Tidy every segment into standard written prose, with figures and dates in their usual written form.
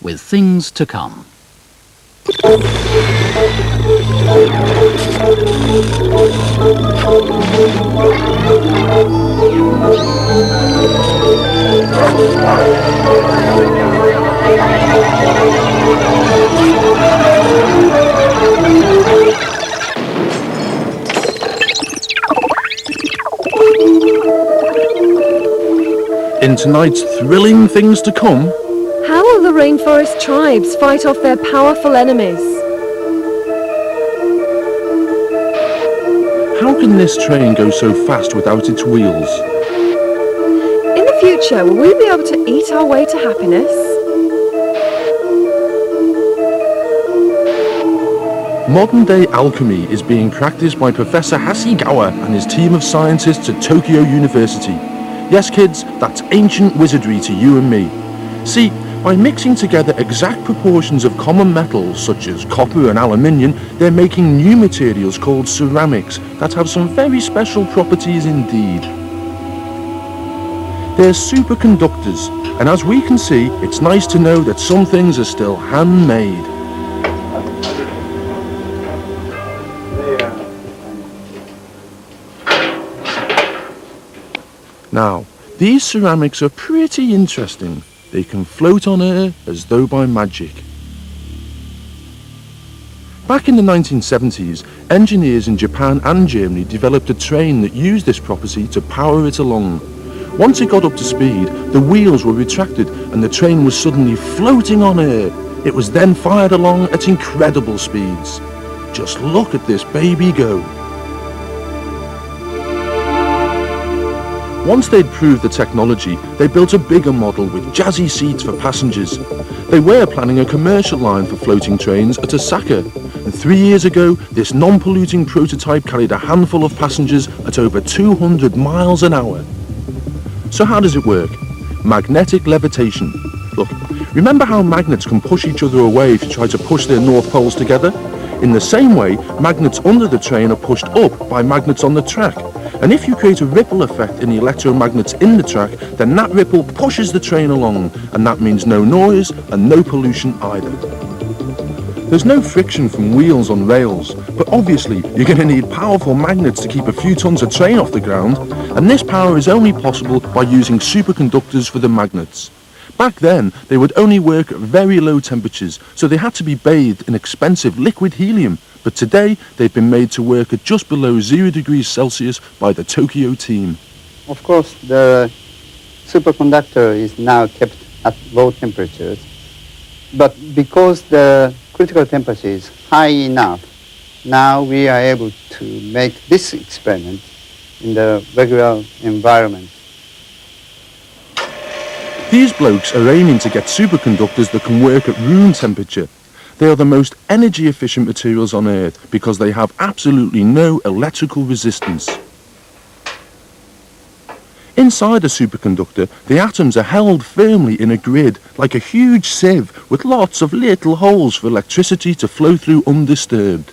with things to come. In tonight's thrilling Things to Come... How will the rainforest tribes fight off their powerful enemies? How can this train go so fast without its wheels? In the future, will we be able to eat our way to happiness? Modern-day alchemy is being practiced by Professor Hasegawa and his team of scientists at Tokyo University. Yes, kids, that's ancient wizardry to you and me. See, by mixing together exact proportions of common metals such as copper and aluminium, they're making new materials called ceramics that have some very special properties indeed. They're superconductors, and as we can see, it's nice to know that some things are still handmade. Now, these ceramics are pretty interesting. They can float on air as though by magic. Back in the 1970s, engineers in Japan and Germany developed a train that used this property to power it along. Once it got up to speed, the wheels were retracted and the train was suddenly floating on air. It was then fired along at incredible speeds. Just look at this baby go. Once they'd proved the technology, they built a bigger model with jazzy seats for passengers. They were planning a commercial line for floating trains at Osaka, and 3 years ago, this non-polluting prototype carried a handful of passengers at over 200 miles an hour. So how does it work? Magnetic levitation. Look, remember how magnets can push each other away if you try to push their north poles together? In the same way, magnets under the train are pushed up by magnets on the track. And if you create a ripple effect in the electromagnets in the track, then that ripple pushes the train along, and that means no noise and no pollution either. There's no friction from wheels on rails, but obviously you're going to need powerful magnets to keep a few tons of train off the ground, and this power is only possible by using superconductors for the magnets. Back then, they would only work at very low temperatures, so they had to be bathed in expensive liquid helium. But today, they've been made to work at just below 0 degrees Celsius by the Tokyo team. Of course, the superconductor is now kept at low temperatures. But because the critical temperature is high enough, now we are able to make this experiment in the regular environment. These blokes are aiming to get superconductors that can work at room temperature. They are the most energy-efficient materials on Earth because they have absolutely no electrical resistance. Inside a superconductor, the atoms are held firmly in a grid, like a huge sieve, with lots of little holes for electricity to flow through undisturbed.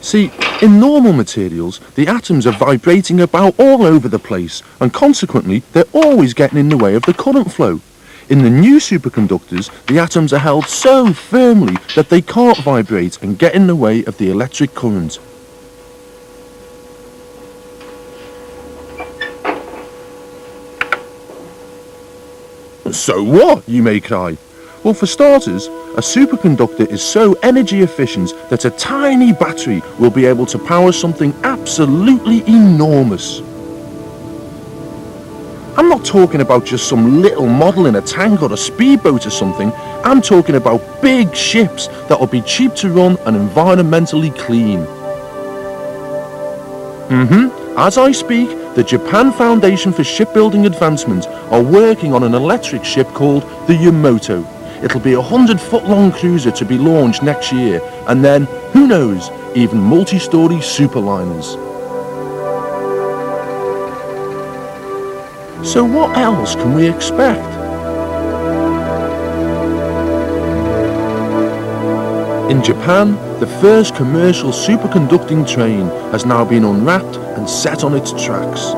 See, in normal materials, the atoms are vibrating about all over the place, and consequently, they're always getting in the way of the current flow. In the new superconductors, the atoms are held so firmly that they can't vibrate and get in the way of the electric current. So what, you may cry? Well, for starters, a superconductor is so energy efficient that a tiny battery will be able to power something absolutely enormous. I'm not talking about just some little model in a tank or a speedboat or something. I'm talking about big ships that will be cheap to run and environmentally clean. As I speak, the Japan Foundation for Shipbuilding Advancement are working on an electric ship called the Yamato. It'll be a 100-foot-long cruiser to be launched next year, and then, who knows, even multi-story superliners. So what else can we expect? In Japan, the first commercial superconducting train has now been unwrapped and set on its tracks.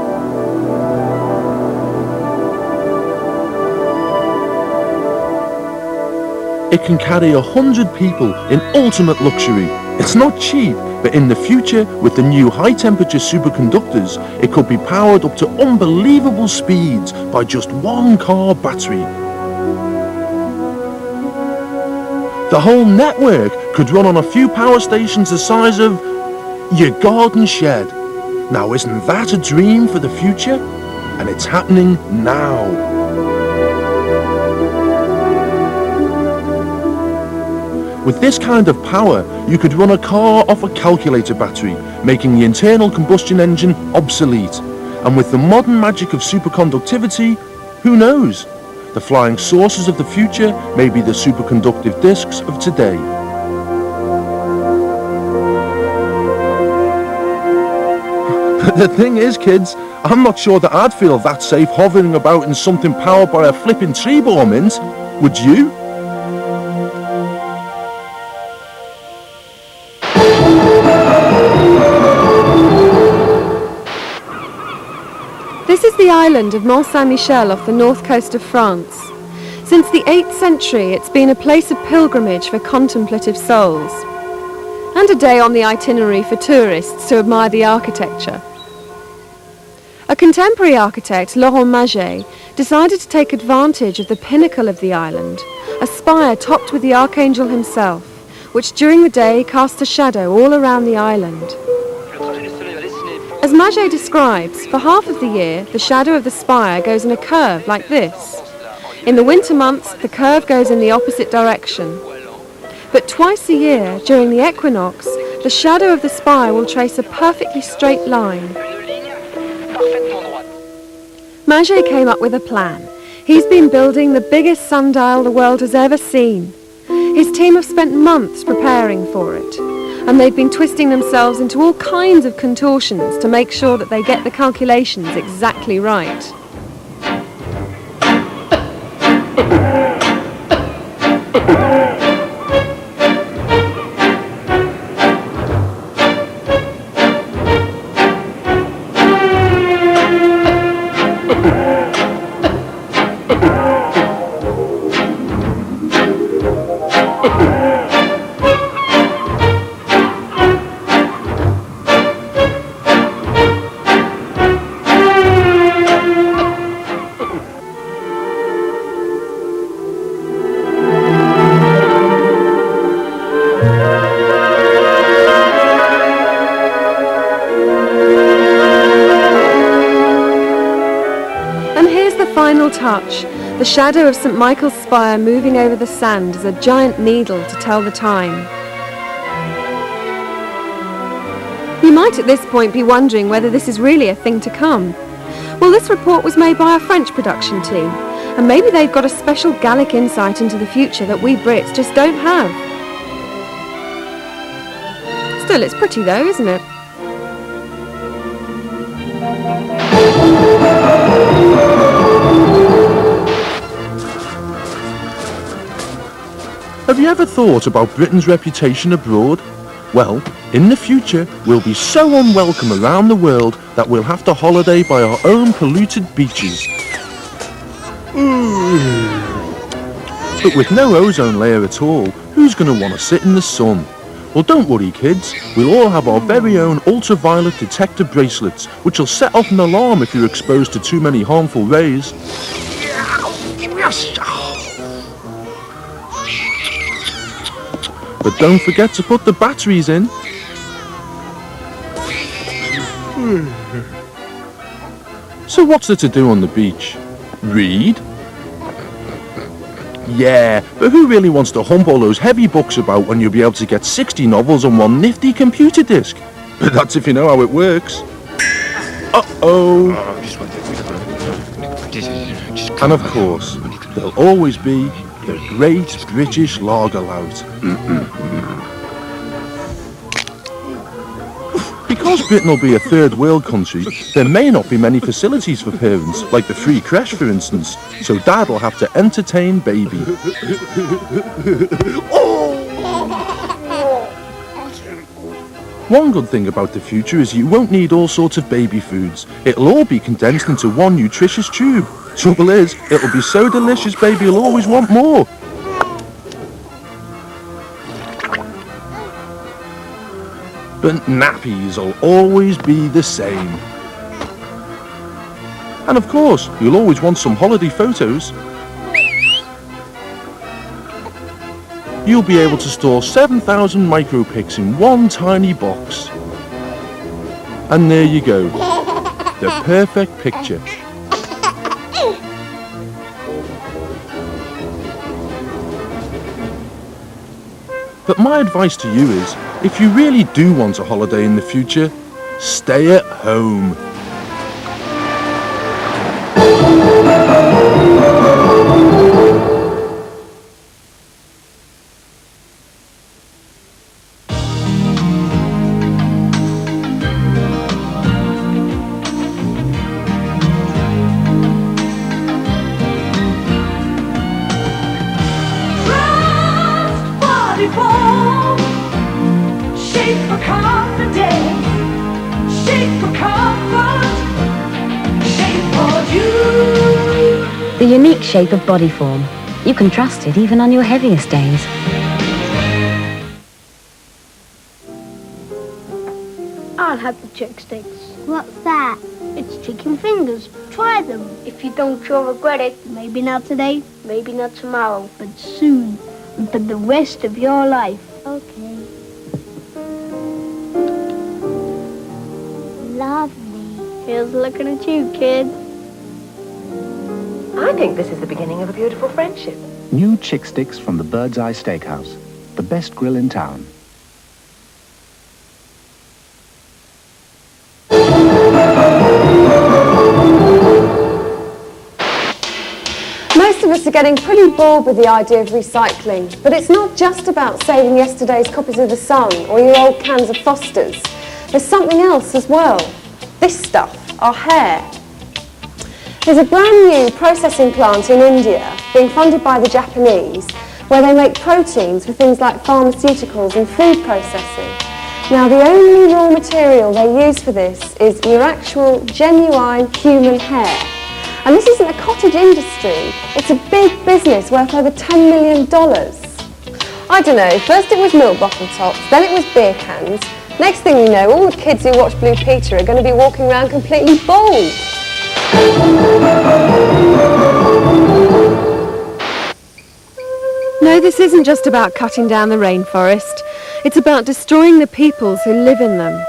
It can carry 100 people in ultimate luxury. It's not cheap, but in the future, with the new high-temperature superconductors, it could be powered up to unbelievable speeds by just one car battery. The whole network could run on a few power stations the size of your garden shed. Now isn't that a dream for the future? And it's happening now. With this kind of power, you could run a car off a calculator battery, making the internal combustion engine obsolete. And with the modern magic of superconductivity, who knows? The flying saucers of the future may be the superconductive disks of today. The thing is, kids, I'm not sure that I'd feel that safe hovering about in something powered by a flipping tree mint. Would you? This is the island of Mont Saint-Michel off the north coast of France. Since the 8th century, it's been a place of pilgrimage for contemplative souls, and a day on the itinerary for tourists to admire the architecture. A contemporary architect, Laurent Maget, decided to take advantage of the pinnacle of the island, a spire topped with the archangel himself, which during the day casts a shadow all around the island. As Maget describes, for half of the year, the shadow of the spire goes in a curve like this. In the winter months, the curve goes in the opposite direction. But twice a year, during the equinox, the shadow of the spire will trace a perfectly straight line. Maget came up with a plan. He's been building the biggest sundial the world has ever seen. His team have spent months preparing for it, and they've been twisting themselves into all kinds of contortions to make sure that they get the calculations exactly right. Touch, the shadow of St. Michael's spire moving over the sand as a giant needle to tell the time. You might at this point be wondering whether this is really a thing to come. Well, this report was made by a French production team, and maybe they've got a special Gallic insight into the future that we Brits just don't have. Still, it's pretty though, isn't it? Have you ever thought about Britain's reputation abroad? Well, in the future, we'll be so unwelcome around the world that we'll have to holiday by our own polluted beaches. But with no ozone layer at all, who's going to want to sit in the sun? Well, don't worry, kids. We'll all have our very own ultraviolet detector bracelets, which will set off an alarm if you're exposed to too many harmful rays. But don't forget to put the batteries in. So what's there to do on the beach? Read? Yeah, but who really wants to hump all those heavy books about when you'll be able to get 60 novels on one nifty computer disk? But that's if you know how it works. Uh-oh. And of course, there'll always be the Great British Lager Lout. Because Britain will be a third world country, there may not be many facilities for parents, like the free creche for instance, so Dad will have to entertain baby. One good thing about the future is you won't need all sorts of baby foods. It'll all be condensed into one nutritious tube. Trouble is, it'll be so delicious baby will always want more. But nappies will always be the same. And of course, you'll always want some holiday photos. You'll be able to store 7,000 micropics in one tiny box. And there you go, the perfect picture. But my advice to you is, if you really do want a holiday in the future, stay at home. Shape for confidence, shape for comfort, shape for you. The unique shape of body form. You can trust it even on your heaviest days. I'll have the chick sticks. What's that? It's chicken fingers. Try them. If you don't, you'll regret it. Maybe not today, Maybe not tomorrow. but soon. And for the rest of your life. Okay. Lovely. Here's looking at you, kid. I think this is the beginning of a beautiful friendship. New chick sticks from the Bird's Eye Steakhouse, the best grill in town. Most of us are getting pretty bored with the idea of recycling, but it's not just about saving yesterday's copies of The Sun or your old cans of Foster's. There's something else as well. This stuff, our hair. There's a brand new processing plant in India being funded by the Japanese where they make proteins for things like pharmaceuticals and food processing. Now, the only raw material they use for this is your actual, genuine human hair. And this isn't a cottage industry, it's a big business worth over $10 million. I don't know, first it was milk bottle tops, then it was beer cans. Next thing you know, all the kids who watch Blue Peter are going to be walking around completely bald. No, this isn't just about cutting down the rainforest. It's about destroying the peoples who live in them.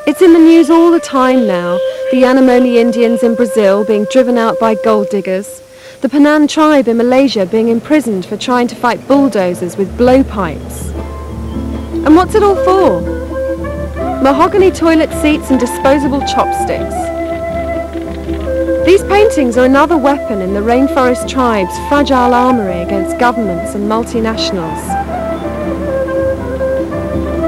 It's in the news all the time now. The Yanomami Indians in Brazil being driven out by gold diggers. The Penan tribe in Malaysia being imprisoned for trying to fight bulldozers with blowpipes. And what's it all for? Mahogany toilet seats and disposable chopsticks. These paintings are another weapon in the rainforest tribe's fragile armoury against governments and multinationals.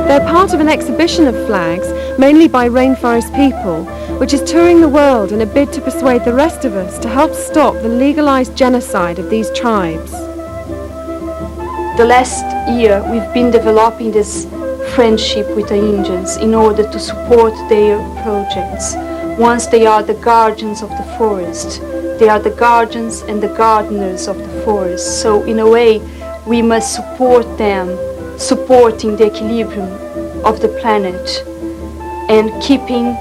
They're part of an exhibition of flags, mainly by rainforest people, which is touring the world in a bid to persuade the rest of us to help stop the legalised genocide of these tribes. The last year we've been developing this friendship with the Indians in order to support their projects. Once they are the guardians of the forest, they are the guardians and the gardeners of the forest. So in a way, we must support them, supporting the equilibrium of the planet and keeping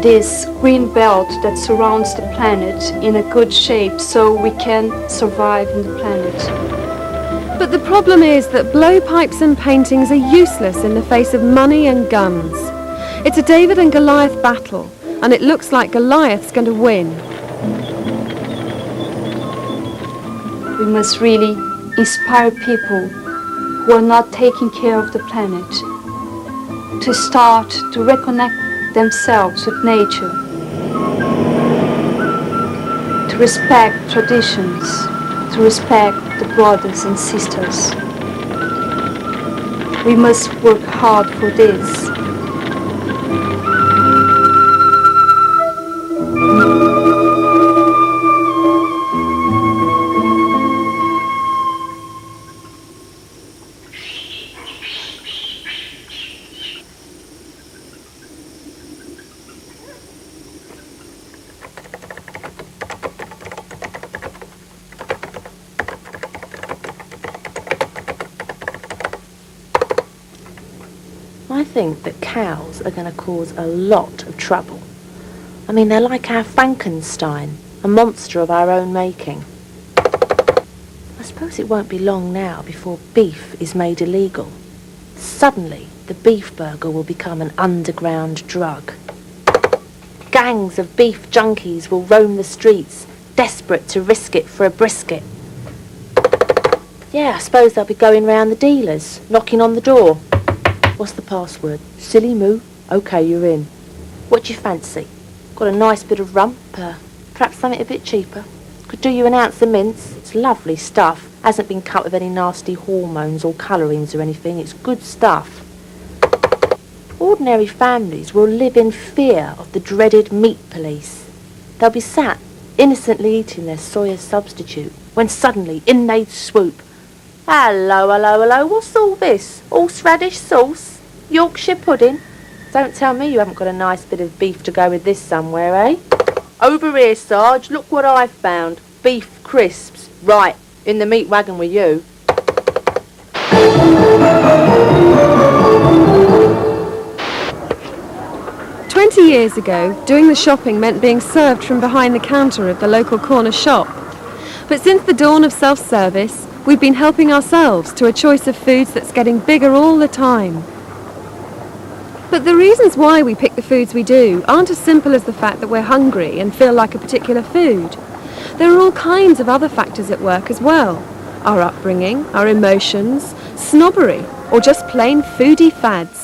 this green belt that surrounds the planet in a good shape so we can survive in the planet. But the problem is that blowpipes and paintings are useless in the face of money and guns. It's a David and Goliath battle, and it looks like Goliath's going to win. We must really inspire people who are not taking care of the planet to start to reconnect themselves with nature, to respect traditions, to respect the brothers and sisters. We must work hard for this. I think that cows are going to cause a lot of trouble. I mean, they're like our Frankenstein, a monster of our own making. I suppose it won't be long now before beef is made illegal. Suddenly, the beef burger will become an underground drug. Gangs of beef junkies will roam the streets, desperate to risk it for a brisket. Yeah, I suppose they'll be going round the dealers, knocking on the door. What's the password? Silly moo? OK, you're in. What do you fancy? Got a nice bit of rump, perhaps something a bit cheaper. Could do you an ounce of mince. It's lovely stuff. Hasn't been cut with any nasty hormones or colourings or anything. It's good stuff. Ordinary families will live in fear of the dreaded meat police. They'll be sat, innocently eating their soya substitute, when suddenly in they'd swoop. Hello, hello, hello, what's all this? Horseradish sauce? Yorkshire pudding? Don't tell me you haven't got a nice bit of beef to go with this somewhere, eh? Over here, Sarge, look what I've found. Beef crisps. Right, in the meat wagon with you. Years ago, doing the shopping meant being served from behind the counter of the local corner shop. But since the dawn of self-service, we've been helping ourselves to a choice of foods that's getting bigger all the time. But the reasons why we pick the foods we do aren't as simple as the fact that we're hungry and feel like a particular food. There are all kinds of other factors at work as well. Our upbringing, our emotions, snobbery, or just plain foodie fads.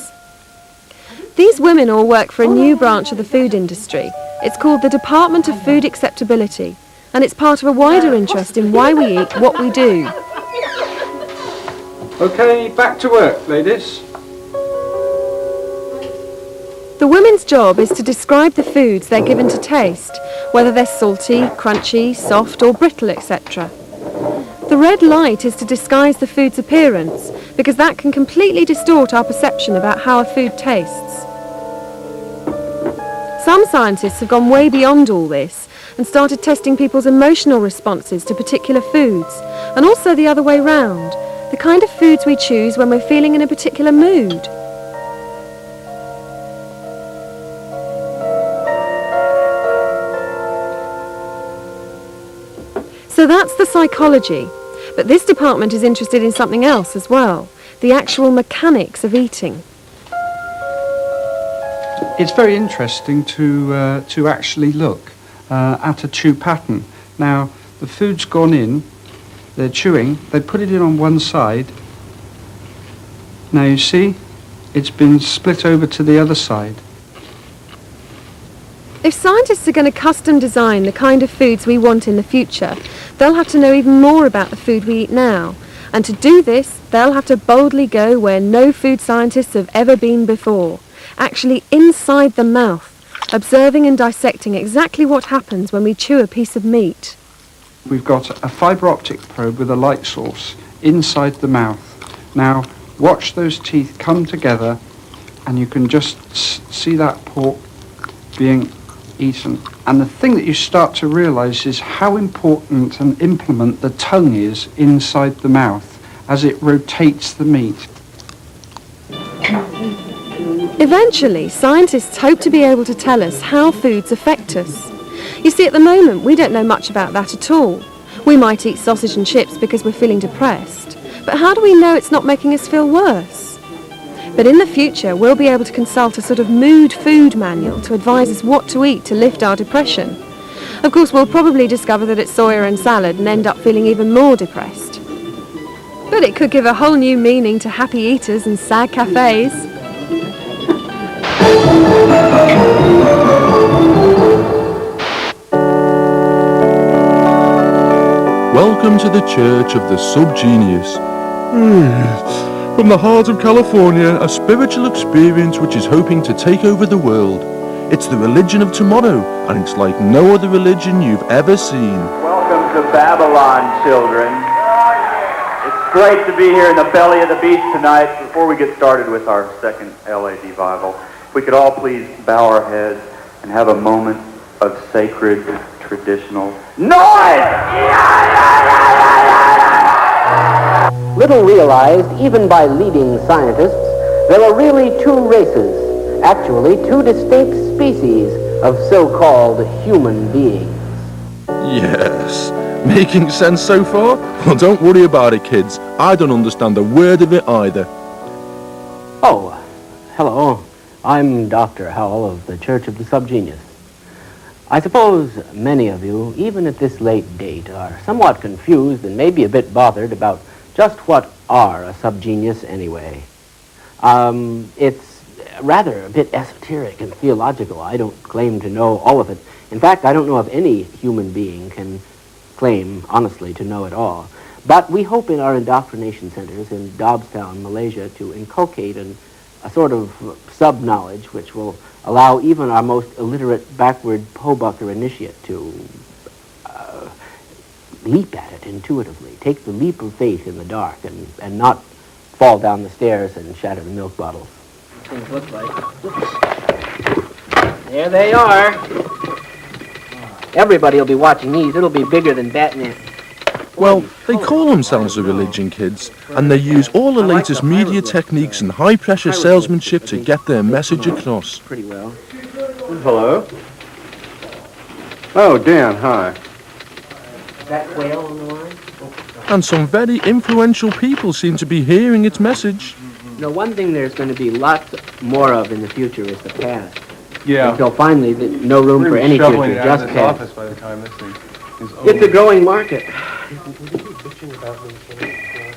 These women all work for a new branch of the food industry. It's called the Department of Food Acceptability, and it's part of a wider interest in why we eat what we do. Okay, back to work, ladies. The women's job is to describe the foods they're given to taste, whether they're salty, crunchy, soft or brittle, etc. The red light is to disguise the food's appearance, because that can completely distort our perception about how a food tastes. Some scientists have gone way beyond all this and started testing people's emotional responses to particular foods, and also the other way round, the kind of foods we choose when we're feeling in a particular mood. So that's the psychology, but this department is interested in something else as well, the actual mechanics of eating. It's very interesting to actually look at a chew pattern. Now, the food's gone in, they're chewing, they put it in on one side. Now you see, it's been split over to the other side. If scientists are going to custom design the kind of foods we want in the future, they'll have to know even more about the food we eat now. And to do this, they'll have to boldly go where no food scientists have ever been before. Actually inside the mouth, observing and dissecting exactly what happens when we chew a piece of meat. We've got a fibre optic probe with a light source inside the mouth. Now, watch those teeth come together and you can just see that pork being eaten. And the thing that you start to realise is how important an implement the tongue is inside the mouth as it rotates the meat. Eventually, scientists hope to be able to tell us how foods affect us. You see, at the moment, we don't know much about that at all. We might eat sausage and chips because we're feeling depressed, but how do we know it's not making us feel worse? But in the future, we'll be able to consult a sort of mood food manual to advise us what to eat to lift our depression. Of course, we'll probably discover that it's soya and salad and end up feeling even more depressed. But it could give a whole new meaning to happy eaters and sad cafes. Welcome to the Church of the Subgenius. From the heart of California, a spiritual experience which is hoping to take over the world. It's the religion of tomorrow, and it's like no other religion you've ever seen. Welcome to Babylon, children. It's great to be here in the belly of the beast tonight. Before we get started with our second LAD Bible, if we could all please bow our heads and have a moment of sacred, traditional noise! Little realized, even by leading scientists, There are really two races, actually two distinct species of so-called human beings. Yes. Making sense so far? Well, don't worry about it, kids. I don't understand a word of it either. Oh, hello. I'm Dr. Howell of the Church of the Subgenius. I suppose many of you, even at this late date, are somewhat confused and maybe a bit bothered about just what are a subgenius anyway. It's rather a bit esoteric and theological. I don't claim to know all of it. In fact, I don't know if any human being can claim, honestly, to know it all. But we hope in our indoctrination centers in Dobstown, Malaysia, to inculcate a sort of sub-knowledge which will allow even our most illiterate, backward Pobucker initiate to leap at it intuitively, take the leap of faith in the dark and not fall down the stairs and shatter the milk bottles. Things look like. There they are. Everybody will be watching these. It'll be bigger than Batman. Well, they call themselves a religion, kids, and they use all the latest media techniques and high-pressure salesmanship to get their message across. Pretty well. Hello. Oh, Dan, hi. Is that Quail on the line? And some very influential people seem to be hearing its message. You know, one thing there's going to be lots more of in the future is the past. Yeah. Until finally, no room for any future, just past. Office by the time this thing is over. It's a growing market.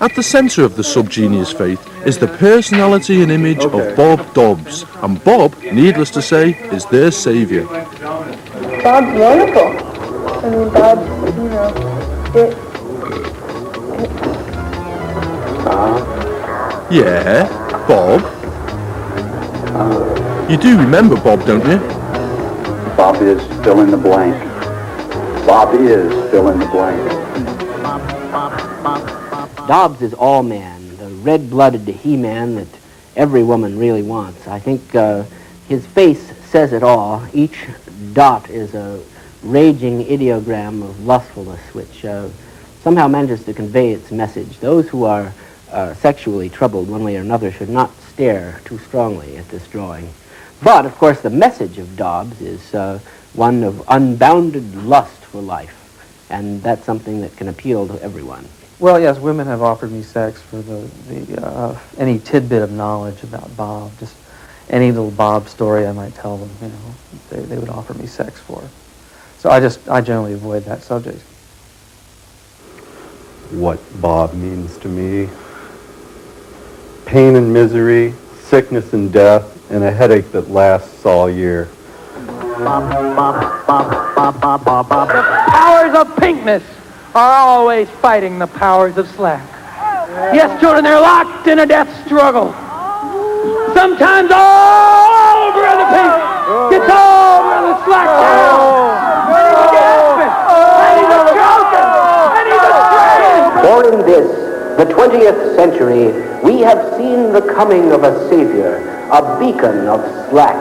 At the centre of the subgenius faith is the personality and image of Bob Dobbs, and Bob, needless to say, is their saviour. Bob's wonderful. I mean, Bob's, you know, Yeah, Bob. You do remember Bob, don't you? Bob is fill in the blank. Bob is fill in the blank. Dobbs is all man, the red-blooded he-man that every woman really wants. I think his face says it all. Each dot is a raging ideogram of lustfulness, which somehow manages to convey its message. Those who are sexually troubled one way or another should not stare too strongly at this drawing. But, of course, the message of Dobbs is one of unbounded lust for life, and that's something that can appeal to everyone. Well, yes, women have offered me sex for any tidbit of knowledge about Bob, just any little Bob story I might tell them, you know, they would offer me sex for. So I generally avoid that subject. What Bob means to me: pain and misery, sickness and death, and a headache that lasts all year. The powers of pinkness are always fighting the powers of slack. Yes, children, they're locked in a death struggle. Sometimes all over in the pink gets over in the slack town. And he's gasping, and he's choking, and he's afraid. For in this, the 20th century, we have seen the coming of a savior, a beacon of slack,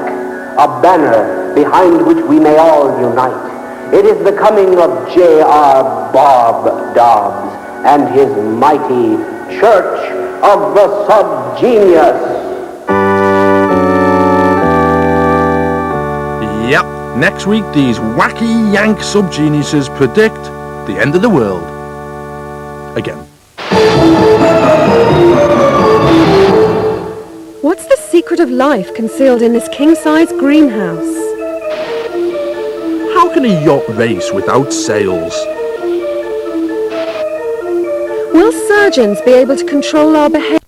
a banner behind which we may all unite. It is the coming of J.R. Bob Dobbs and his mighty Church of the Subgenius. Yep, next week these wacky yank subgeniuses predict the end of the world. Again. What's the secret of life concealed in this king-size greenhouse? How can a yacht race without sails? Will surgeons be able to control our behavior?